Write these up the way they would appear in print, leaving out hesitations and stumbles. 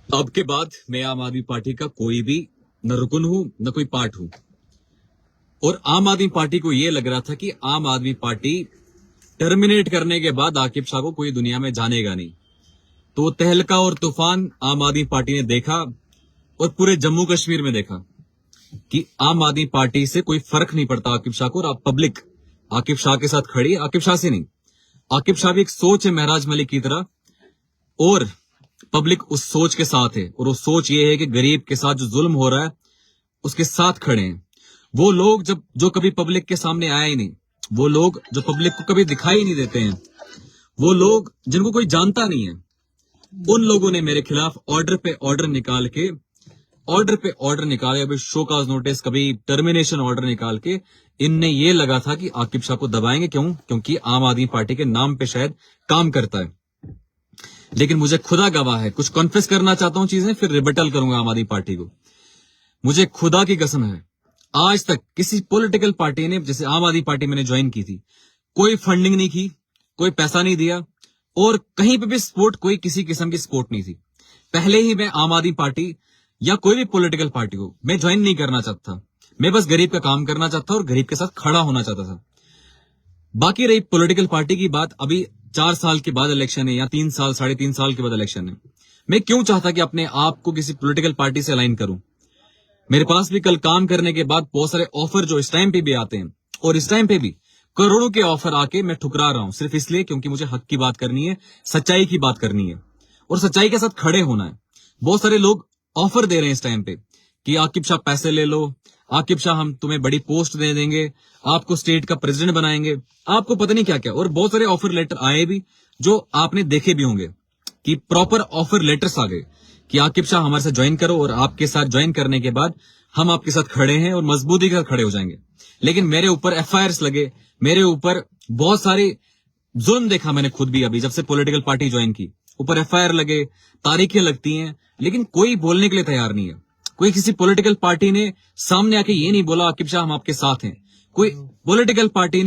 अब के बाद मैं आम आदमी पार्टी का कोई भी न रुकन हूं न कोई पार्ट हूं। और आम आदमी पार्टी को यह लग रहा था कि आम आदमी पार्टी टर्मिनेट करने के बाद आकिब शाह को कोई दुनिया में जानेगा नहीं। तो तहलका और तूफान आम आदमी पार्टी ने देखा और पूरे जम्मू कश्मीर में देखा कि आम आदमी पार्टी से कोई फर्क नहीं पड़ता आकिब शाह को। और अब पब्लिक आकिब शाह के साथ खड़ी, आकिब शाह से नहीं। आकिब शाह भी एक सोच है महराज मलिक की तरह, और पब्लिक उस सोच के साथ है। और वो सोच ये है कि गरीब के साथ जो जुल्म हो रहा है उसके साथ खड़े हैं। वो लोग जो कभी पब्लिक के सामने आया ही नहीं, वो लोग जो पब्लिक को कभी दिखाई नहीं देते हैं, वो लोग जिनको कोई जानता नहीं है, उन लोगों ने मेरे खिलाफ ऑर्डर पे ऑर्डर निकाल के अभी शो काज नोटिस, कभी टर्मिनेशन ऑर्डर निकाल के इनने ये लगा था कि आकिब शाह को दबाएंगे। क्योंकि आम आदमी पार्टी के नाम पे शायद काम करता है। लेकिन मुझे खुदा गवाह है, कुछ कॉन्फेस करना चाहता हूं चीजें, फिर रिबटल करूंगा आम आदमी पार्टी को। मुझे खुदा की कसम है, आज तक किसी पॉलिटिकल पार्टी ने, जैसे आम आदमी पार्टी मैंने ज्वाइन की थी, कोई फंडिंग नहीं की, कोई पैसा नहीं दिया, और कहीं पे भी सपोर्ट, कोई किसी किस्म की सपोर्ट नहीं थी। पहले ही मैं आम आदमी पार्टी या कोई भी पॉलिटिकल पार्टी को मैं ज्वाइन नहीं करना चाहता। मैं बस गरीब का काम करना चाहता और गरीब के साथ खड़ा होना चाहता था। बाकी रही पॉलिटिकल पार्टी की बात, अभी 4 साल के बाद इलेक्शन है या 3 साल, 3.5 साल के बाद इलेक्शन है। मैं क्यों चाहता कि अपने आप को किसी पॉलिटिकल पार्टी से अलाइन करूं। मेरे पास भी कल काम करने के बाद बहुत सारे ऑफर जो इस टाइम पे भी आते हैं, और इस टाइम पे भी करोड़ों के ऑफर आके मैं ठुकरा रहा हूं, सिर्फ इसलिए क्योंकि मुझे हक की बात करनी है, सच्चाई की बात करनी है और सच्चाई के साथ खड़े होना है। बहुत सारे लोग ऑफर दे रहे हैं इस टाइम पे कि आकिब शाह पैसे ले लो, आकिब शाह हम तुम्हें बड़ी पोस्ट दे देंगे, आपको स्टेट का प्रेसिडेंट बनाएंगे, आपको पता नहीं क्या क्या। और बहुत सारे ऑफर लेटर आए भी जो आपने देखे भी होंगे कि प्रॉपर ऑफर लेटर्स आ गए कि आकिब शाह हमारे साथ ज्वाइन करो, और आपके साथ ज्वाइन करने के बाद हम आपके साथ खड़े हैं और मजबूती के साथ खड़े हो जाएंगे। लेकिन मेरे ऊपर FIRs लगे, मेरे ऊपर बहुत सारे जुल्म देखा मैंने खुद भी। अभी जब से पॉलिटिकल पार्टी ज्वाइन की, ऊपर FIR लगे, तारीखें लगती हैं, लेकिन कोई बोलने के लिए तैयार नहीं है। कोई किसी पॉलिटिकल पार्टी ने सामने आके ये नहीं बोला आकिब शाह हम आपके साथ हैं। कोई पॉलिटिकल पार्टी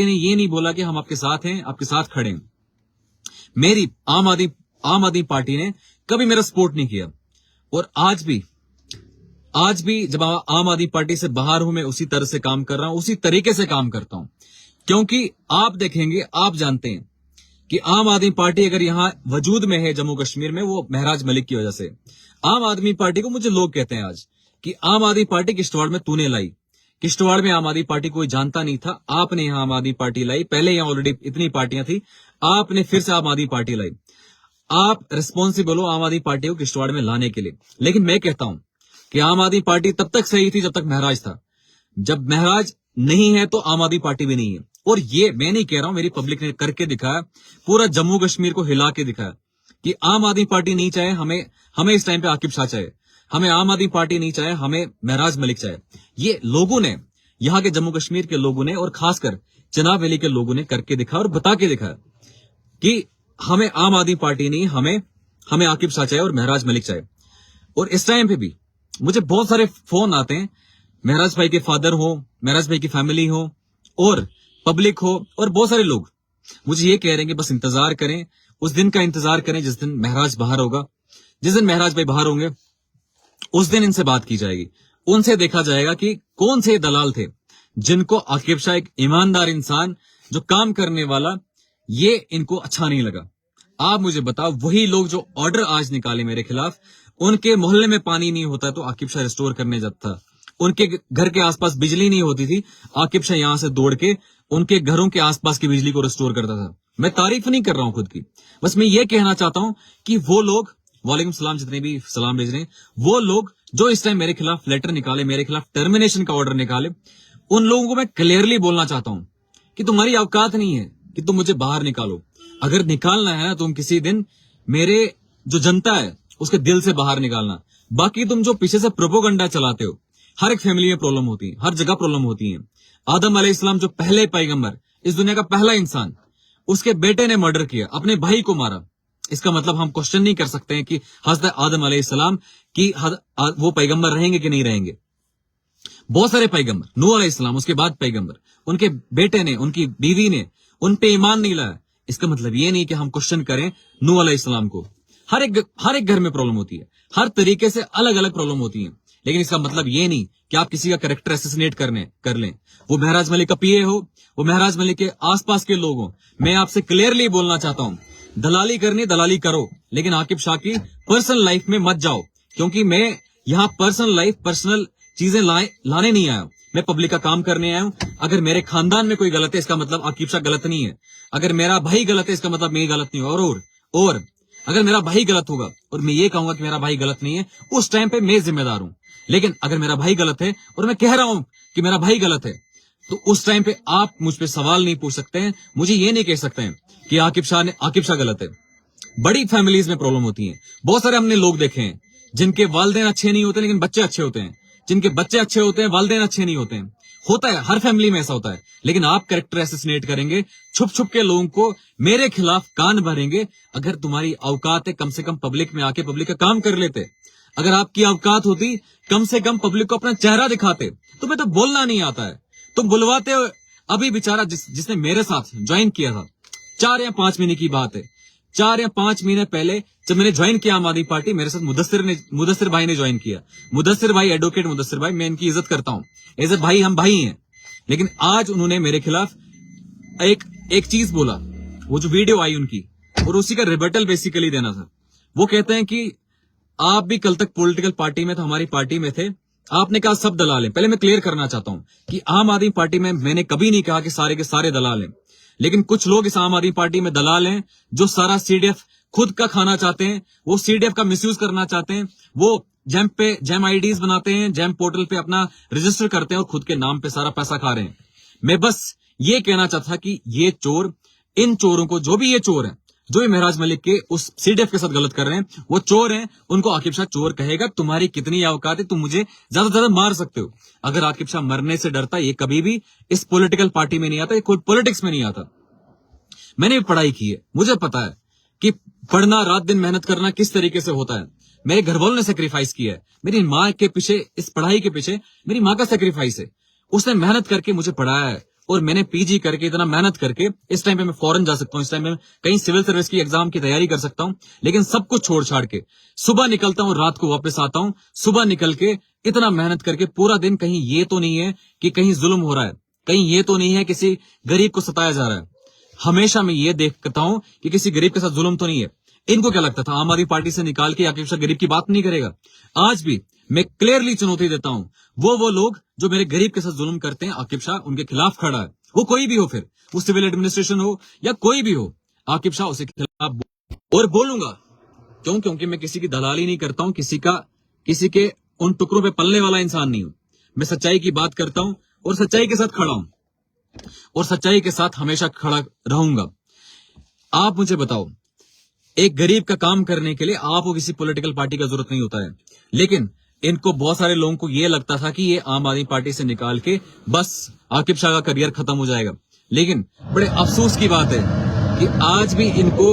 ने ये नहीं बोला कि हम आपके साथ हैं, आपके साथ खड़े हैं। मेरी आम आदमी पार्टी ने कभी मेरा सपोर्ट नहीं किया। और आज भी जब आम आदमी पार्टी से बाहर हूं, मैं उसी तरह से काम कर रहा हूं, उसी तरीके से काम करता हूं। क्योंकि आप देखेंगे, आप जानते हैं कि आम आदमी पार्टी अगर यहां वजूद में है जम्मू कश्मीर में, वो महराज मलिक की वजह से। आम आदमी पार्टी को मुझे लोग कहते हैं आज कि आम आदमी पार्टी किश्तवाड़ में तूने लाई। किश्तवाड़ में आम आदमी पार्टी कोई जानता नहीं था, आपने यहां आम आदमी पार्टी लाई। पहले यहां ऑलरेडी इतनी पार्टियां थी, आपने फिर से आम आदमी पार्टी लाई। आप रिस्पॉन्सिबल हो आम आदमी पार्टी को किश्तवाड़ में लाने के लिए। लेकिन मैं कहता हूं कि आम आदमी पार्टी तब तक सही थी जब तक महराज था। जब महराज नहीं है तो आम आदमी पार्टी भी नहीं है। और ये मैं नहीं कह रहा हूं, मेरी पब्लिक ने करके दिखाया, पूरा जम्मू कश्मीर को हिला के दिखाया कि आम आदमी पार्टी नहीं चाहे, हमें इस टाइम पे आकिब शाह चाहे, हमें आम आदमी पार्टी नहीं चाहे, हमें महराज मलिक चाहे। ये लोगों ने, यहाँ के जम्मू कश्मीर के लोगों ने, और खासकर चिनाब वैली के लोगों ने करके दिखाया और बता के दिखाया कि हमें आम आदमी पार्टी नहीं, हमें आकिब शाह चाहे और महराज मलिक चाहे। और इस टाइम पे भी मुझे बहुत सारे फोन आते हैं, महराज भाई के फादर हो, महराज भाई की फैमिली हो, और पब्लिक हो, और बहुत सारे लोग मुझे ये कह रहे हैं कि बस इंतजार करें, उस दिन का इंतजार करें जिस दिन महराज बाहर होगा। जिस दिन महराज भाई बाहर होंगे उस दिन इनसे बात की जाएगी, उनसे देखा जाएगा कि कौन से दलाल थे जिनको आकिब शाह, एक ईमानदार इंसान जो काम करने वाला, ये इनको अच्छा नहीं लगा। आप मुझे बताओ, वही लोग जो ऑर्डर आज निकाले मेरे खिलाफ, उनके मोहल्ले में पानी नहीं होता तो आकिब शाह रिस्टोर करने जाता था, उनके घर के आसपास बिजली नहीं होती थी, आकिब शाह यहां से दौड़ के उनके घरों के आसपास की बिजली को रिस्टोर करता था। मैं तारीफ नहीं कर रहा हूं खुद की, बस मैं ये कहना चाहता हूं कि वो लोग, वालेकुम सलाम, जितने भी सलाम भेज रहे हैं, वो लोग जो इस टाइम मेरे खिलाफ लेटर निकाले, मेरे खिलाफ टर्मिनेशन का ऑर्डर निकाले, उन लोगों को मैं क्लियरली बोलना चाहता हूं कि तुम्हारी औकात नहीं है कि तुम मुझे बाहर निकालो। अगर निकालना है तुम किसी दिन मेरे जो जनता है उसके दिल से बाहर निकालना। बाकी तुम जो पीछे से प्रोपोगंडा चलाते हो, हर एक फैमिली में प्रॉब्लम होती है, हर जगह प्रॉब्लम होती है। आदम अलैहिस्सलाम जो पहले पैगंबर, इस दुनिया का पहला इंसान, उसके बेटे ने मर्डर किया, अपने भाई को मारा। इसका मतलब हम क्वेश्चन नहीं कर सकते हैं कि हज़रत आदम अलैहिस्सलाम की वो पैगंबर रहेंगे कि नहीं रहेंगे। बहुत सारे पैगंबर, नूह अलैहिस्सलाम उसके बाद पैगंबर, उनके बेटे ने, उनकी बीवी ने उन पे ईमान नहीं लाया। इसका मतलब ये नहीं कि हम क्वेश्चन करें नूह अलैहिस्सलाम को। हर एक घर में प्रॉब्लम होती है, हर तरीके से अलग अलग प्रॉब्लम होती है। लेकिन इसका मतलब ये नहीं कि आप किसी का कैरेक्टर असैसिनेट कर लें। वो महराज मलिक का पीए हो, वो महराज मलिक के आसपास के लोग हो, मैं आपसे क्लियरली बोलना चाहता हूं, दलाली करनी दलाली करो, लेकिन आकिब शाह की पर्सनल लाइफ में मत जाओ, क्योंकि मैं यहाँ पर्सनल चीजें लाने नहीं आया, मैं पब्लिक का काम करने आया हूं। अगर मेरे खानदान में कोई गलत है, इसका मतलब आकिब शाह गलत नहीं है। अगर मेरा भाई गलत है, इसका मतलब मैं गलत नहीं हूं। और अगर मेरा भाई गलत होगा और मैं ये कहूंगा कि मेरा भाई गलत नहीं है, उस टाइम पे मैं जिम्मेदार हूं। लेकिन अगर मेरा भाई गलत है और मैं कह रहा हूं कि मेरा भाई गलत है, तो उस टाइम पे आप मुझ पे सवाल नहीं पूछ सकते हैं, मुझे ये नहीं कह सकते हैं कि आकिब शाह गलत है। बड़ी फैमिलीज में प्रॉब्लम होती है। बहुत सारे हमने लोग देखे हैं जिनके वालिदैन अच्छे नहीं होते लेकिन बच्चे अच्छे होते हैं, जिनके बच्चे अच्छे होते हैं वालिदैन अच्छे नहीं होते हैं। होता है, हर फैमिली में ऐसा होता है। लेकिन आप कैरेक्टर असैसिनेट करेंगे, छुप छुप के लोगों को मेरे खिलाफ कान भरेंगे। अगर तुम्हारी औकात है, कम से कम पब्लिक में आके पब्लिक का काम कर लेते। अगर आपकी औकात होती, कम से कम पब्लिक को अपना चेहरा दिखाते। तुम्हें तो बोलना नहीं आता है, तुम बुलवाते हो। अभी बेचारा जिसने मेरे साथ ज्वाइन किया था, 4 या 5 महीने की बात है, 4 या 5 महीने पहले जब मैंने ज्वाइन किया आम आदमी पार्टी, मेरे साथ मुदस्सिर भाई ने ज्वाइन किया। मुदस्सिर भाई, एडवोकेट मुदस्सिर भाई, मैं इनकी इज्जत करता हूं, एज ए भाई, हम भाई हैं। लेकिन आज उन्होंने मेरे खिलाफ एक चीज बोला, वो जो वीडियो आई उनकी, और उसी का रिबटल बेसिकली देना था। वो कहते हैं कि आप भी कल तक पॉलिटिकल पार्टी में थे, हमारी पार्टी में थे, आपने कहा सब दलाल हैं। पहले मैं क्लियर करना चाहता हूं कि आम आदमी पार्टी में मैंने कभी नहीं कहा कि सारे के सारे दलाल हैं, लेकिन कुछ लोग इस आम आदमी पार्टी में दलाल हैं जो सारा सीडीएफ खुद का खाना चाहते हैं, वो सीडीएफ का मिसयूज करना चाहते हैं, वो जैम आईडीज बनाते हैं, जैम पोर्टल पे अपना रजिस्टर करते हैं और खुद के नाम पे सारा पैसा खा रहे हैं। मैं बस ये कहना चाहता था कि ये चोर, इन चोरों को, जो भी ये चोर है, जो ये महराज मलिक के उस सीडीएफ के साथ गलत कर रहे हैं, वो चोर हैं, उनको आकिब शाह चोर कहेगा। तुम्हारी कितनी औकात है, तुम मुझे ज्यादा से ज्यादा मार सकते हो। अगर आकिब शाह मरने से डरता, ये कभी भी इस पॉलिटिकल पार्टी में नहीं आता, ये कोई पॉलिटिक्स में नहीं आता। मैंने भी पढ़ाई की है, मुझे पता है कि पढ़ना, रात दिन मेहनत करना किस तरीके से होता है। मेरे घर वालों ने सेक्रीफाइस किया है, मेरी माँ के पीछे, इस पढ़ाई के पीछे मेरी माँ का सेक्रीफाइस है। उसने मेहनत करके मुझे पढ़ाया है, और मैंने पीजी करके, इतना मेहनत करके, इस टाइम पे मैं फॉरेन जा सकता हूँ, इस टाइम पे कहीं सिविल सर्विस की एग्जाम की तैयारी कर सकता हूँ, लेकिन सब कुछ छोड़ छाड़ के सुबह निकलता हूँ, रात को वापस आता हूँ। सुबह निकल के इतना मेहनत करके पूरा दिन, कहीं ये तो नहीं है कि कहीं जुल्म हो रहा है, कहीं ये तो नहीं है किसी गरीब को सताया जा रहा है। हमेशा मैं ये देखता हूं कि किसी गरीब के साथ जुल्म तो नहीं है। इनको क्या लगता था आम आदमी पार्टी से निकाल के आकिब शाह गरीब की बात नहीं करेगा? आज भी मैं क्लियरली चुनौती देता हूं, वो लोग जो मेरे गरीब के साथ जुल्म करते हैं, आकिब शाह उनके खिलाफ खड़ा है। वो कोई भी हो, फिर वो सिविल एडमिनिस्ट्रेशन हो या कोई भी हो, आकिब शाह उसके खिलाफ और बोलूंगा। क्यों? क्योंकि मैं किसी की दलाली नहीं करता हूं, किसी के उन टुकड़ों पे पलने वाला इंसान नहीं हूं। मैं सच्चाई की बात करता हूं और सच्चाई के साथ खड़ा हूं, और सच्चाई के साथ हमेशा खड़ा रहूंगा। आप मुझे बताओ, एक गरीब का काम करने के लिए आपको किसी पॉलिटिकल पार्टी का जरूरत नहीं होता है, लेकिन इनको, बहुत सारे लोगों को ये लगता था कि ये आम आदमी पार्टी से निकाल के बस आकिब शाह का करियर खत्म हो जाएगा। लेकिन बड़े अफसोस की बात है कि आज भी इनको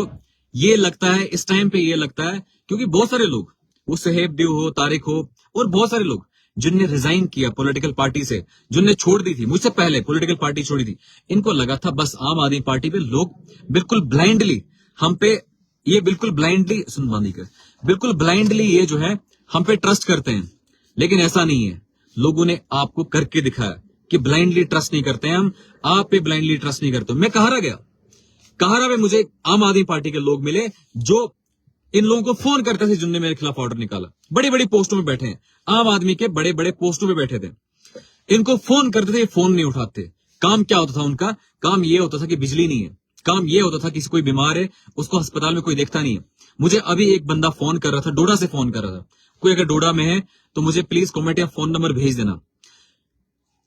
ये लगता है, इस टाइम पे ये लगता है, क्योंकि बहुत सारे लोग, वो सुहेब देव हो, तारिक हो, और बहुत सारे लोग जिनने रिजाइन किया पॉलिटिकल पार्टी से, जिनने छोड़ दी थी, मुझसे पहले पॉलिटिकल पार्टी छोड़ी थी, इनको लगा था बस आम आदमी पार्टी पे लोग बिल्कुल ब्लाइंडली हम पे, ये बिल्कुल ब्लाइंडली बिल्कुल ब्लाइंडली ये जो है हम पे ट्रस्ट करते हैं। लेकिन ऐसा नहीं है, लोगों ने आपको करके दिखाया कि ब्लाइंडली ट्रस्ट नहीं करते हैं हम, आप पे ब्लाइंडली ट्रस्ट नहीं करते। मैं कहारा गया, कहारा में मुझे आम आदमी पार्टी के लोग मिले जो इन लोगों को फोन करते थे, जिनने मेरे खिलाफ ऑर्डर निकाला, बड़ी बड़ी पोस्टों में बैठे हैं, आम आदमी के बड़े बड़े पोस्टों में बैठे थे। इनको फोन करते थे, ये फोन नहीं उठाते। काम क्या होता था उनका? काम ये होता था कि बिजली नहीं है, काम ये होता था किसी कोई बीमार है, उसको अस्पताल में कोई देखता नहीं है। मुझे अभी एक बंदा फोन कर रहा था, डोडा से फोन कर रहा था। कोई अगर डोडा में है तो मुझे प्लीज कमेंट या फोन नंबर भेज देना।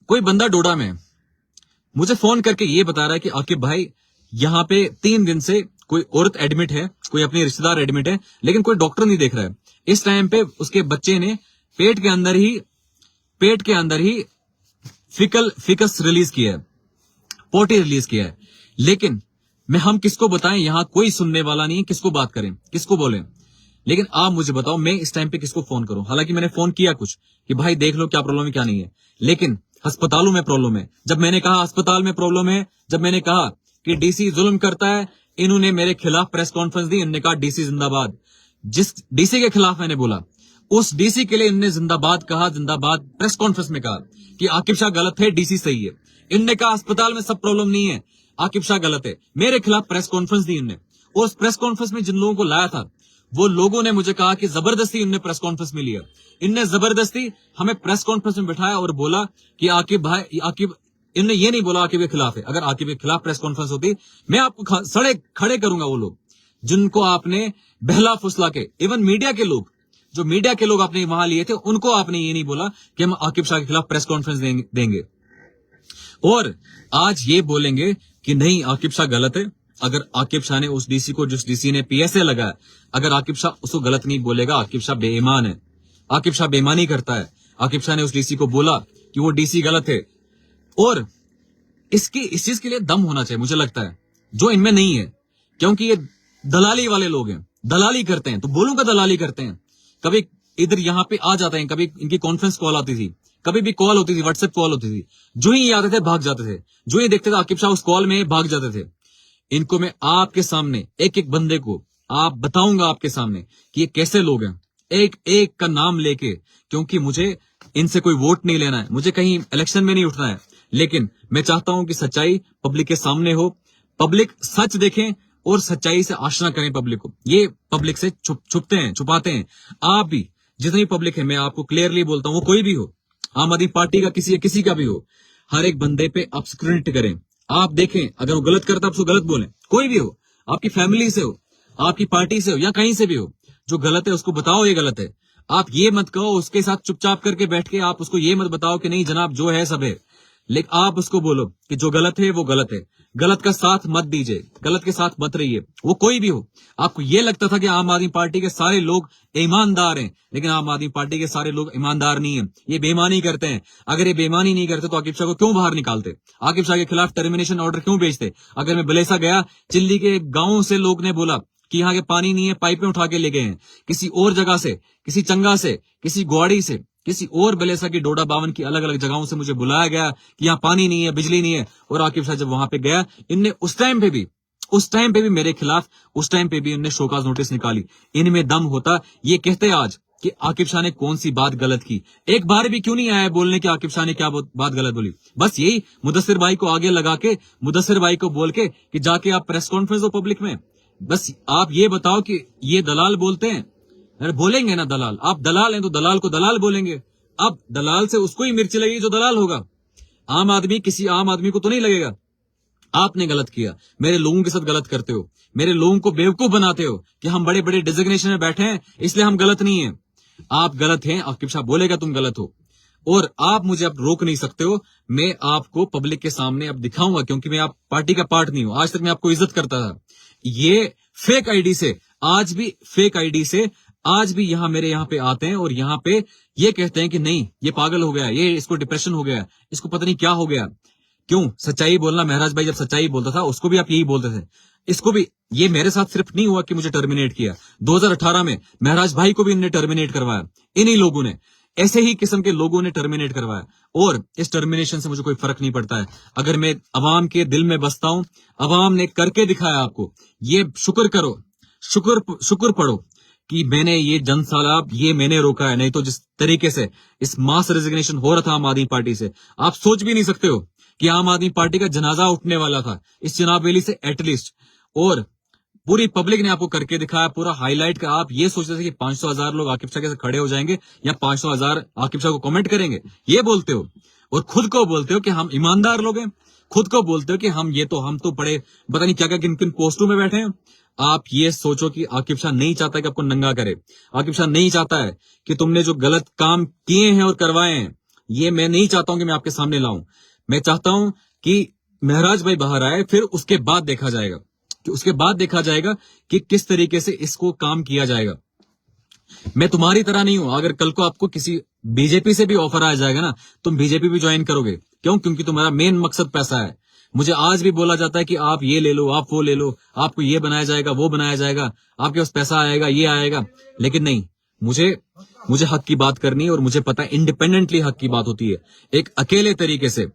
कोई बंदा डोडा में मुझे फोन करके ये बता रहा है कि आकिब भाई, यहाँ पे 3 दिन से कोई औरत एडमिट है, कोई अपनी रिश्तेदार एडमिट है, लेकिन कोई डॉक्टर नहीं देख रहा है। इस टाइम पे उसके बच्चे ने पेट के अंदर ही फिकस रिलीज किया है, पोटी रिलीज किया है। लेकिन हम किसको बताएं? यहाँ कोई सुनने वाला नहीं है, किसको बात करें, किसको बोलें? लेकिन आप मुझे बताओ, मैं इस टाइम पे किसको फोन करूं? हालांकि मैंने फोन किया कुछ कि भाई देख लो क्या प्रॉब्लम है क्या नहीं है, लेकिन अस्पतालों में प्रॉब्लम है। जब मैंने कहा अस्पताल में प्रॉब्लम है, जब मैंने कहा कि डीसी जुल्म करता है, इन्होंने मेरे खिलाफ प्रेस कॉन्फ्रेंस दी, इन्होंने कहा डीसी जिंदाबाद। जिस डीसी के खिलाफ मैंने बोला, उस डीसी के लिए इनने जिंदाबाद कहा, जिंदाबाद प्रेस कॉन्फ्रेंस में कहा कि आकिब शाह गलत है, डीसी सही है। इनने कहा अस्पताल में सब प्रॉब्लम नहीं है, आकिब शाह गलत है। मेरे खिलाफ प्रेस कॉन्फ्रेंस दी इनने, और उस प्रेस कॉन्फ्रेंस में जिन लोगों को लाया था वो लोगों ने मुझे कहा कि जबरदस्ती इनने प्रेस कॉन्फ्रेंस में लिया, इनने जबरदस्ती हमें प्रेस कॉन्फ्रेंस में बिठाया और बोला कि आकिब भाई, आकिब, इनने ये नहीं बोला आकिब के खिलाफ है। अगर आकिब के खिलाफ प्रेस कॉन्फ्रेंस होती, मैं आपको सड़े खड़े करूंगा। वो लोग जिनको आपने बहला फुसला के, इवन मीडिया के लोग, जो मीडिया के लोग आपने वहां लिए थे, उनको आपने ये नहीं बोला कि हम आकिब शाह के खिलाफ प्रेस कॉन्फ्रेंस देंगे और आज ये बोलेंगे कि नहीं आकिब शाह गलत है। अगर आकिब शाह ने उस डीसी को, जिस डीसी ने पीएसए लगाया, अगर आकिब शाह उसको गलत नहीं बोलेगा, आकिब शाह बेईमान है, आकिब शाह बेईमानी करता है। आकिब शाह ने उस डीसी को बोला कि वो डीसी गलत है, और इस चीज के लिए दम होना चाहिए मुझे लगता है, जो इनमें नहीं है, क्योंकि ये दलाली वाले लोग हैं, दलाली करते हैं। तो बोलूंगा दलाली करते हैं, कभी इधर यहां पे आ जाते हैं, कभी इनकी कॉन्फ्रेंस कॉल आती थी, कभी भी कॉल होती थी, व्हाट्सएप कॉल होती थी, जो ही आते थे भाग जाते थे, जो ही देखते थे आकिब शाह उस कॉल में भाग जाते थे। इनको मैं आपके सामने एक एक बंदे को आप बताऊंगा आपके सामने कि ये कैसे लोग हैं, एक एक का नाम लेके, क्योंकि मुझे इनसे कोई वोट नहीं लेना है, मुझे कहीं इलेक्शन में नहीं उठना है, लेकिन मैं चाहता हूं कि सच्चाई पब्लिक के सामने हो, पब्लिक सच देखें और सच्चाई से आशना करें पब्लिक को। ये पब्लिक से छुपते हैं, छुपाते हैं। आप भी जितनी पब्लिक है, मैं आपको क्लियरली बोलता हूं, वो कोई भी हो, आम आदमी पार्टी का किसी का भी हो, हर एक बंदे पे आप स्क्रूटिनी करें। आप देखें, अगर वो गलत करता है उसको गलत बोलें, कोई भी हो, आपकी फैमिली से हो, आपकी पार्टी से हो, या कहीं से भी हो, जो गलत है उसको बताओ ये गलत है। आप ये मत कहो उसके साथ चुपचाप करके बैठ के, आप उसको ये मत बताओ कि नहीं जनाब जो है सब है, लेकिन आप उसको बोलो कि जो गलत है वो गलत है, गलत का साथ मत दीजिए, गलत के साथ मत रहिए, वो कोई भी हो। आपको ये लगता था कि आम आदमी पार्टी के सारे लोग ईमानदार हैं, लेकिन आम आदमी पार्टी के सारे लोग ईमानदार नहीं है, ये बेईमानी करते हैं। अगर ये बेईमानी नहीं करते तो आकिब शाह को क्यों बाहर निकालते, आकिब शाह के खिलाफ टर्मिनेशन ऑर्डर क्यों भेजते। अगर मैं बलेसा गया, चिल्ली के गांव से लोग ने बोला कि यहाँ के पानी नहीं है, पाइपें उठा के ले गए हैं, किसी और जगह से, किसी चंगा से, किसी ग्वाड़ी से, किसी और बलेसा की डोडा बावन की अलग अलग जगहों से मुझे बुलाया गया कि यहाँ पानी नहीं है, बिजली नहीं है। और आकिब शाह जब वहां पे गया, इनने उस टाइम पे भी मेरे खिलाफ, उस टाइम पे भी इनने शोकाज नोटिस निकाली। इनमें दम होता, ये कहते आज कि आकिब शाह ने कौन सी बात गलत की। एक बार भी क्यों नहीं आया बोलने कि आकिब शाह ने क्या बात गलत बोली। बस यही मुदस्सिर भाई को आगे लगा के, मुदस्सिर भाई को बोल के कि जाके आप प्रेस कॉन्फ्रेंस हो पब्लिक में, बस आप ये बताओ कि ये दलाल बोलते हैं। अरे बोलेंगे ना दलाल, आप दलाल हैं तो दलाल को दलाल बोलेंगे। अब दलाल से उसको ही मिर्ची लगेगी जो दलाल होगा, आम आदमी किसी आम आदमी को तो नहीं लगेगा। आपने गलत किया, मेरे लोगों के साथ गलत करते हो, मेरे लोगों को बेवकूफ बनाते हो कि हम बड़े बड़े डिजिग्नेशन में बैठे हैं इसलिए हम गलत नहीं है। आप गलत हैं, आकिब शाह बोलेगा तुम गलत हो, और आप मुझे अब रोक नहीं सकते हो। मैं आपको पब्लिक के सामने अब दिखाऊंगा, क्योंकि मैं आप पार्टी का पार्ट नहीं हूं। आज तक मैं आपको इज्जत करता था, ये फेक आईडी से, आज भी फेक आईडी से आज भी मेरे यहाँ पे आते हैं और यहाँ पे ये कहते हैं कि नहीं ये पागल हो गया, ये इसको डिप्रेशन हो गया, इसको पता नहीं क्या हो गया। क्यों सच्चाई बोलना, महराज भाई जब सच्चाई बोलता था उसको भी आप यही बोलते थे, इसको भी। ये मेरे साथ सिर्फ नहीं हुआ कि मुझे टर्मिनेट किया, 2018 में महराज भाई को भी इन्होंने टर्मिनेट करवाया, इन्हीं लोगों ने, ऐसे ही किस्म के लोगों ने टर्मिनेट करवाया। और इस टर्मिनेशन से मुझे कोई फर्क नहीं पड़ता है, अगर मैं अवाम के दिल में बसता हूं, अवाम ने करके दिखाया आपको, ये शुक्र करो, शुक्र पढ़ो कि मैंने ये जनसैलाब ये मैंने रोका है। नहीं तो जिस तरीके से इस मास रेजिग्नेशन हो रहा था आम आदमी पार्टी से, आप सोच भी नहीं सकते हो कि आम आदमी पार्टी का जनाजा उठने वाला था इस चुनाव रैली से एटलीस्ट। और पूरी पब्लिक ने आपको करके दिखाया, पूरा हाईलाइट का। आप ये सोचते थे कि 500,000 लोग आकिब शाह के साथ खड़े हो जाएंगे या 500,000 आकिब शाह को कमेंट करेंगे, ये बोलते हो और खुद को बोलते हो कि हम ईमानदार लोग हैं, खुद को बोलते हो कि हम तो पड़े पता नहीं क्या क्या किन किन पोस्टों में बैठे हैं। आप ये सोचो कि आकिब शाह नहीं चाहता कि आपको नंगा करे, आकिब शाह नहीं चाहता है कि तुमने जो गलत काम किए हैं और करवाए हैं, ये मैं नहीं चाहता हूं कि मैं आपके सामने लाऊं। मैं चाहता हूं कि महराज भाई बाहर आए, फिर उसके बाद देखा जाएगा कि किस तरीके से इसको काम किया जाएगा। मैं तुम्हारी तरह नहीं हूं, अगर कल को आपको किसी बीजेपी से भी ऑफर आ जाएगा ना, तुम बीजेपी भी ज्वाइन करोगे। क्यों? क्योंकि तुम्हारा मेन मकसद पैसा है। मुझे आज भी बोला जाता है कि आप ये ले लो, आप वो ले लो, आपको ये बनाया जाएगा, वो बनाया जाएगा, आपके पास पैसा आएगा, ये आएगा। लेकिन नहीं, मुझे हक की बात करनी है और मुझे पता है इंडिपेंडेंटली हक की बात होती है, एक अकेले तरीके से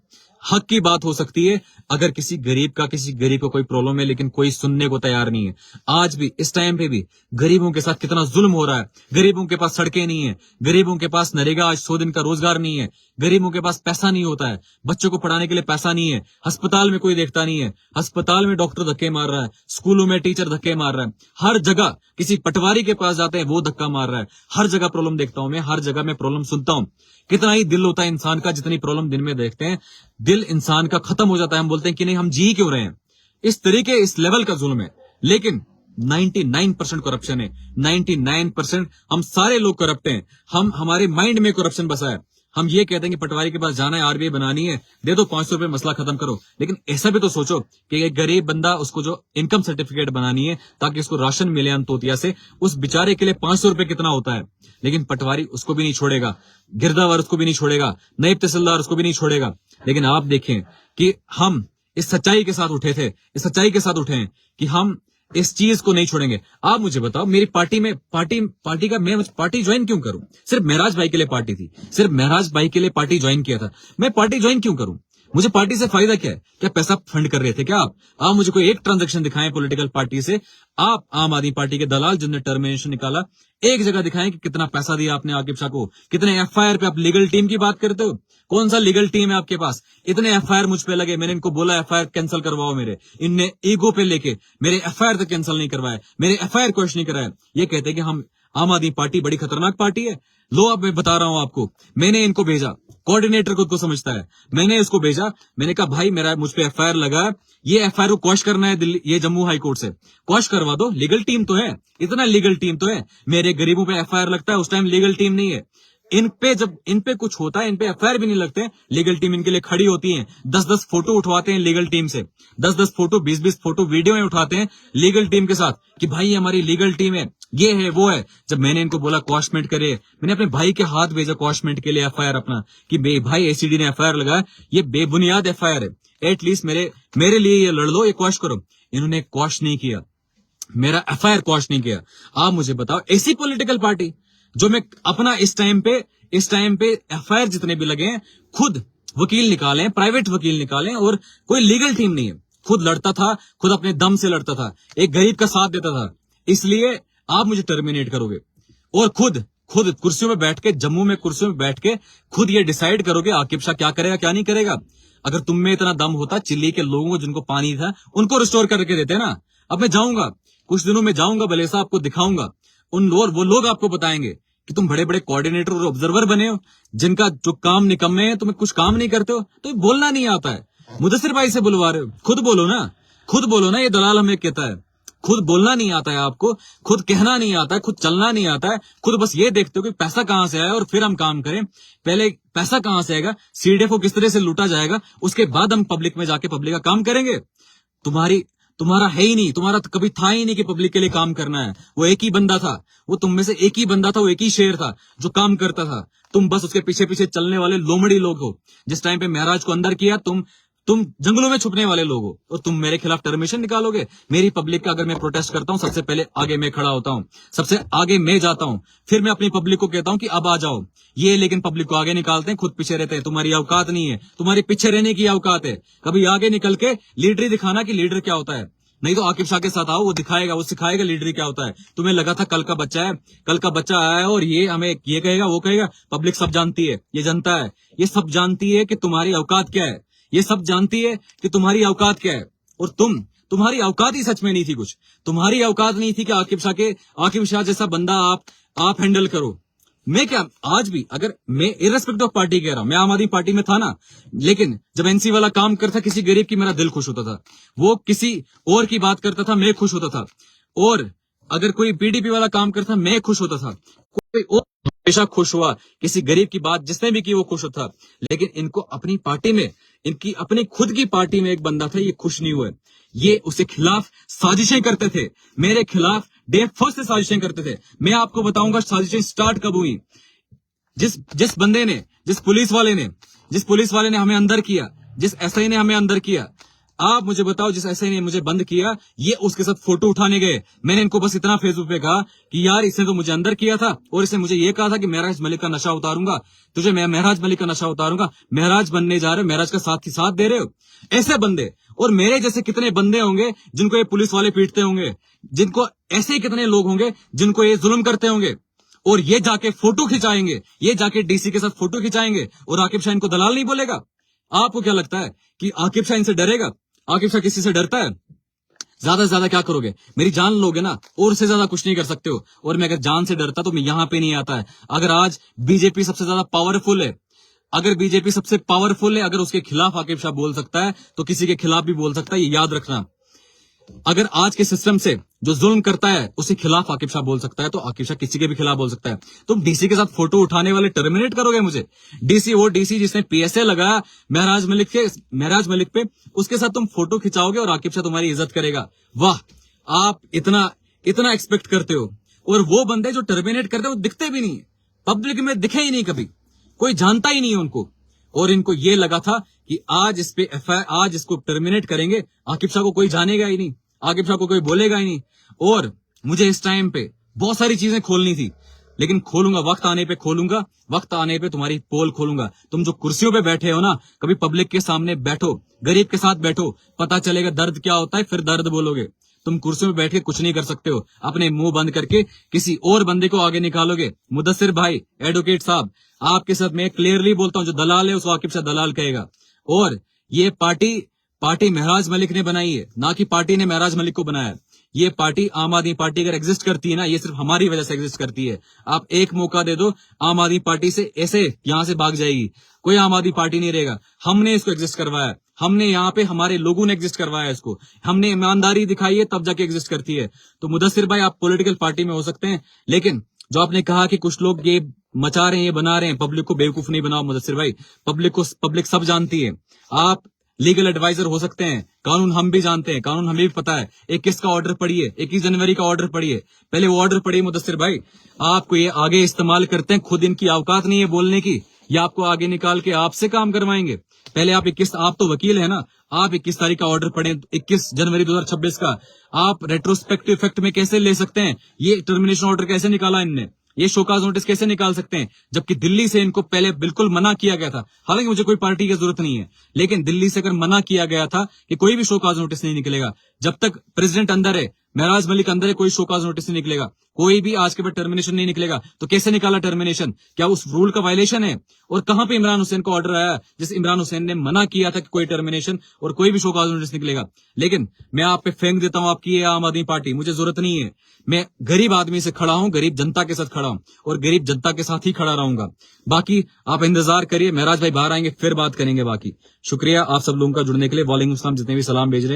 हक की बात हो सकती है अगर किसी गरीब को कोई प्रॉब्लम है, लेकिन कोई सुनने को तैयार नहीं है। आज भी इस टाइम पे भी गरीबों के साथ कितना जुल्म हो रहा है। गरीबों के पास सड़कें नहीं है, गरीबों के पास नरेगा आज 100 दिन का रोजगार नहीं है, गरीबों के पास पैसा नहीं होता है, बच्चों को पढ़ाने के लिए पैसा नहीं है, अस्पताल में कोई देखता नहीं है, अस्पताल में डॉक्टर धक्के मार रहा है, स्कूलों में टीचर धक्के मार रहा है, हर जगह किसी पटवारी के पास जाते हैं वो धक्का मार रहा है। हर जगह प्रॉब्लम देखता हूं मैं, हर जगह मैं प्रॉब्लम सुनता हूं। कितना ही दिल होता है इंसान का, जितनी प्रॉब्लम दिन में देखते हैं दिल इंसान का खत्म हो जाता है। हम बोलते हैं कि नहीं हम जी क्यों रहे हैं। इस तरीके इस लेवल का जुल्म है, लेकिन 99% करप्शन है। 99% हम सारे लोग करप्ट हैं। हमारे माइंड में करप्शन बसा है। हम ये कहते हैं कि पटवारी के पास जाना है, आरबीआई बनानी है, दे दो 500 रुपए, मसला खत्म करो। लेकिन ऐसा भी तो सोचो कि एक गरीब बंदा, उसको जो इनकम सर्टिफिकेट बनानी है ताकि उसको राशन मिले अंत्योदया से, उस बेचारे के लिए 500 रुपए कितना होता है। लेकिन पटवारी उसको भी नहीं छोड़ेगा, गिरदावर उसको भी नहीं छोड़ेगा, नायब तहसीलदार उसको भी नहीं छोड़ेगा। लेकिन आप देखें कि हम इस सच्चाई के साथ उठे थे, इस सच्चाई के साथ उठे हैं कि हम इस चीज को नहीं छोड़ेंगे। आप मुझे बताओ, मेरी पार्टी का मैं पार्टी ज्वाइन क्यों करूं? सिर्फ महराज भाई के लिए पार्टी थी, सिर्फ महराज भाई के लिए पार्टी ज्वाइन किया था। मैं पार्टी ज्वाइन क्यों करूं? मुझे पार्टी से फायदा क्या है? क्या पैसा फंड कर रहे थे क्या आप मुझे कोई एक ट्रांजैक्शन दिखाएं पॉलिटिकल पार्टी से। आप आम आदमी पार्टी के दलाल जिनने टर्मिनेशन निकाला, एक जगह दिखाएं कि कितना पैसा दिया आपने आकिब शाह को, कितने एफआईआर पे। आप लीगल टीम की बात करते हो, कौन सा लीगल टीम है आपके पास? इतने एफआईआर मुझ पे लगे, मैंने इनको बोला एफआईआर कैंसिल करवाओ मेरे, इनने ईगो पे लेके मेरे एफआईआर तक कैंसिल नहीं करवाए, मेरे एफआईआर क्वेश्चन नहीं कराया। ये कहते हैं कि हम आम आदमी पार्टी बड़ी खतरनाक पार्टी है। लो अब मैं बता रहा हूं आपको, मैंने इनको भेजा, कोऑर्डिनेटर खुद को समझता है, मैंने इसको भेजा, मैंने कहा भाई मेरा मुझ पे एफआईआर लगा, ये एफआईआर को क्वॉश करना है दिल्ली, ये जम्मू हाई कोर्ट से क्वॉश करवा दो। लीगल टीम तो है, इतना लीगल टीम तो है। मेरे गरीबों पे एफआईआर लगता है, उस टाइम लीगल टीम नहीं है। जब इन पे कुछ होता है, इन पे एफआईआर भी नहीं लगते, लीगल टीम इनके लिए खड़ी होती है। 10-10 फोटो उठवाते हैं लीगल टीम से, 10-10 फोटो, 20-20 फोटो वीडियो में उठाते हैं लीगल टीम के साथ कि भाई हमारी लीगल टीम है, ये है वो है। जब मैंने इनको बोला क्वॉशमेंट करे, मैंने अपने भाई के हाथ भेजा क्वॉशमेंट के लिए एफआईआर अपना कि भाई एसीडी ने एफआईआर लगाया, ये बेबुनियाद एफआईआर है, एटलीस्ट मेरे लिए ये लड़ लो, ये क्वॉश करो। इन्होंने क्वॉश नहीं किया, मेरा एफआईआर क्वॉश नहीं किया। आप मुझे बताओ, ऐसी पॉलिटिकल पार्टी जो मैं अपना इस टाइम पे एफआईआर जितने भी लगे हैं, खुद वकील निकालें, प्राइवेट वकील निकालें, और कोई लीगल टीम नहीं है, खुद लड़ता था, खुद अपने दम से लड़ता था, एक गरीब का साथ देता था। इसलिए आप मुझे टर्मिनेट करोगे और खुद कुर्सियों में बैठ के, जम्मू में कुर्सियों में बैठ के खुद ये डिसाइड करोगे आकिब शाह क्या करेगा क्या नहीं करेगा। अगर तुम में इतना दम होता, चिल्ली के लोगों को जिनको पानी था उनको रिस्टोर करके देते ना। अब मैं जाऊंगा, कुछ दिनों में जाऊंगा, भले साहब आपको दिखाऊंगा, वो लोग आपको बताएंगे कि तुम बड़े बड़े कोऑर्डिनेटर और ऑब्जर्वर बने हो, जिनका जो काम निकम्मे है, तुम्हें कुछ काम नहीं करते हो, तो बोलना नहीं आता है। मुदस्सिर भाई से बुलवा रहे हो, खुद बोलो ना। ये दलाल हमें कहता है, खुद बोलना नहीं आता है आपको, खुद कहना नहीं आता है, खुद चलना नहीं आता है, खुद बस ये देखते हो कि पैसा कहां से आया और फिर हम काम करें। पहले पैसा कहां से आएगा, सीडीएफ को किस तरह से लूटा जाएगा, उसके बाद हम पब्लिक में जाके पब्लिक का काम करेंगे। तुम्हारा है ही नहीं, तुम्हारा तो कभी था ही नहीं कि पब्लिक के लिए काम करना है। वो एक ही बंदा था, वो तुम में से एक ही बंदा था, वो एक ही शेर था जो काम करता था। तुम बस उसके पीछे पीछे चलने वाले लोमड़ी लोग हो। जिस टाइम पे महराज को अंदर किया, तुम जंगलों में छुपने वाले लोग हो, और तुम मेरे खिलाफ टर्मिनेशन निकालोगे। मेरी पब्लिक का अगर मैं प्रोटेस्ट करता हूं, सबसे पहले आगे मैं खड़ा होता हूं, सबसे आगे मैं जाता हूं, फिर मैं अपनी पब्लिक को कहता हूं कि अब आ जाओ। ये लेकिन पब्लिक को आगे निकालते हैं, खुद पीछे रहते हैं। तुम्हारी औकात नहीं है, तुम्हारी पीछे रहने की औकात है। कभी आगे निकल के लीडरी दिखाना कि लीडर क्या होता है। नहीं तो आकिब शाह के साथ आओ, वो दिखाएगा, वो सिखाएगा लीडरी क्या होता है। तुम्हें लगा था कल का बच्चा आया है और ये हमें ये कहेगा वो कहेगा। पब्लिक सब जानती है, ये जनता है, ये सब जानती है कि तुम्हारी औकात क्या है, ये सब जानती है कि तुम्हारी औकात क्या है। और तुम्हारी औकात ही सच में नहीं थी कुछ। तुम्हारी औकात नहीं थी कि आकिब शाह जैसा बंदा आप हैंडल करो। मैं क्या, आज भी अगर मैं इररेस्पेक्टिव ऑफ पार्टी कह रहा हूं, मैं आम आदमी पार्टी में था ना, लेकिन जब एनसी वाला काम करता, किसी गरीब की, मेरा दिल खुश होता था। वो किसी और की बात करता था, मैं खुश होता था। और अगर कोई पीडीपी वाला काम करता, मैं खुश होता था। कोई और हमेशा खुश हुआ, किसी गरीब की बात जिसने भी की वो खुश होता। लेकिन इनको अपनी पार्टी में, इनकी अपनी खुद की पार्टी में एक बंदा था, ये खुश नहीं हुए। ये उसके खिलाफ साजिशें करते थे, मेरे खिलाफ डे फर्स्ट से साजिशें करते थे। मैं आपको बताऊंगा साजिशें स्टार्ट कब हुई। जिस बंदे ने, जिस पुलिस वाले ने हमें अंदर किया, जिस एसआई ने हमें अंदर किया, आप मुझे बताओ, जिस ऐसे ने मुझे बंद किया, ये उसके साथ फोटो उठाने गए। मैंने इनको बस इतना फेसबुक पे कहा कि यार इसने तो मुझे अंदर किया था और इसने मुझे ये कहा था कि महराज मलिक का नशा उतारूंगा तुझे, मैं महराज मलिक का नशा उतारूंगा। महराज बनने जा रहे हो, महराज का साथ दे रहे हो। ऐसे बंदे और मेरे जैसे कितने बंदे होंगे जिनको ये पुलिस वाले पीटते होंगे, जिनको ऐसे ही कितने लोग होंगे जिनको ये जुल्म करते होंगे, और ये जाके फोटो खिंचाएंगे, ये जाके डीसी के साथ फोटो खिंचाएंगे और आकिब शाह इनको दलाल नहीं बोलेगा। आपको क्या लगता है कि आकिब शाह इनसे डरेगा? आकिब शाह किसी से डरता है? ज्यादा से ज्यादा क्या करोगे? मेरी जान लोगे ना, और से ज्यादा कुछ नहीं कर सकते हो। और मैं अगर जान से डरता तो मैं यहां पे नहीं आता है। अगर आज बीजेपी सबसे ज्यादा पावरफुल है, अगर बीजेपी सबसे पावरफुल है, अगर उसके खिलाफ आकिब शाह बोल सकता है तो किसी के खिलाफ भी बोल सकता है, ये याद रखना। अगर आज के सिस्टम से जो जुल्म करता है उसके खिलाफ आकिब शाह बोल सकता है तो आकिब शाह किसी के भी खिलाफ बोल सकता है। तुम डीसी के साथ फोटो उठाने वाले टर्मिनेट करोगे मुझे? डीसी, वो डीसी जिसने पीएसए लगाया महराज मलिक पे, उसके साथ तुम फोटो खिंचाओगे और आकिब शाह तुम्हारी इज्जत करेगा? वाह, आप इतना एक्सपेक्ट करते हो। और वो बंदे जो टर्मिनेट करते हैं वो दिखते भी नहीं, पब्लिक में दिखे ही नहीं कभी, कोई जानता ही नहीं है उनको। और इनको ये लगा था कि आज इस पे एफआईआर, आज इसको टर्मिनेट करेंगे, आकिब शाह को कोई जानेगा ही नहीं, आकिब शाह को कोई बोलेगा ही नहीं। और मुझे इस टाइम पे बहुत सारी चीजें खोलनी थी, लेकिन खोलूंगा, वक्त आने पे खोलूंगा, वक्त आने पे तुम्हारी पोल खोलूंगा। तुम जो कुर्सियों पे बैठे हो ना, कभी पब्लिक के सामने बैठो, गरीब के साथ बैठो, पता चलेगा दर्द क्या होता है, फिर दर्द बोलोगे। तुम कुर्सियों में बैठ के कुछ नहीं कर सकते हो, अपने मुंह बंद करके किसी और बंदे को आगे निकालोगे। मुदस्सिर भाई, एडवोकेट साहब, आपके साथ मैं क्लियरली बोलता हूं, जो दलाल है उसको आकिब शाह दलाल कहेगा। और ये पार्टी महराज मलिक ने बनाई है, ना कि पार्टी ने महराज मलिक को बनाया है। ये पार्टी, आम आदमी पार्टी अगर एग्जिस्ट करती है ना, ये सिर्फ हमारी वजह से एग्जिस्ट करती है। आप एक मौका दे दो, आम आदमी पार्टी से ऐसे यहां से भाग जाएगी, कोई आम आदमी पार्टी नहीं रहेगा। हमने इसको एग्जिस्ट करवाया, हमने यहाँ पे, हमारे लोगों ने एग्जिस्ट करवाया इसको, हमने ईमानदारी दिखाई है, तब जाके एग्जिस्ट करती है। तो मुदस्सिर भाई, आप पॉलिटिकल पार्टी में हो सकते हैं, लेकिन जो आपने कहा कि कुछ लोग ये मचा रहे हैं, ये बना रहे हैं, पब्लिक को बेवकूफ नहीं बनाओ मुदस्सिर भाई। पब्लिक सब जानती है। आप लीगल एडवाइजर हो सकते हैं, कानून हम भी जानते हैं, कानून हमें भी पता है। 21 का ऑर्डर पढ़िए, 21 जनवरी का ऑर्डर पढ़िए, पहले वो ऑर्डर पढ़िए मुदस्सिर भाई। आपको ये आगे इस्तेमाल करते हैं, खुद इनकी औकात नहीं है बोलने की, या आपको आगे निकाल के आपसे काम करवाएंगे। पहले आप 21, आप तो वकील है ना, आप 21 तारीख का ऑर्डर पढ़े, 21 जनवरी 2026 का। आप रेट्रोस्पेक्टिव इफेक्ट में कैसे ले सकते हैं? ये टर्मिनेशन ऑर्डर कैसे निकाला इनने? ये शोकाज नोटिस कैसे निकाल सकते हैं? जबकि दिल्ली से इनको पहले बिल्कुल मना किया गया था। हालांकि मुझे कोई पार्टी की जरूरत नहीं है, लेकिन दिल्ली से अगर मना किया गया था कि कोई भी शोकाज नोटिस नहीं निकलेगा, जब तक प्रेसिडेंट अंदर है, महराज मलिक अंदर है, कोई शोकाज नोटिस नहीं निकलेगा, कोई भी आज के बाद टर्मिनेशन नहीं निकलेगा। तो कैसे निकाला टर्मिनेशन? क्या उस रूल का वायलेशन है? और कहां पे इमरान हुसैन का ऑर्डर आया जिस इमरान हुसैन ने मना किया था कि कोई टर्मिनेशन और कोई भी शोकाज नोटिस निकलेगा? लेकिन मैं आप पे फेंक देता हूं, आपकी ये आम आदमी पार्टी, मुझे जरूरत नहीं है। मैं गरीब आदमी से खड़ा हूं, गरीब जनता के साथ खड़ा हूं, और गरीब जनता के साथ ही खड़ा रहूंगा। बाकी आप इंतजार करिए, महराज भाई बाहर आएंगे फिर बात करेंगे। बाकी शुक्रिया आप सब लोगों का जुड़ने के लिए। वालेकुम सलाम, जितने भी सलाम भेज रहे हैं।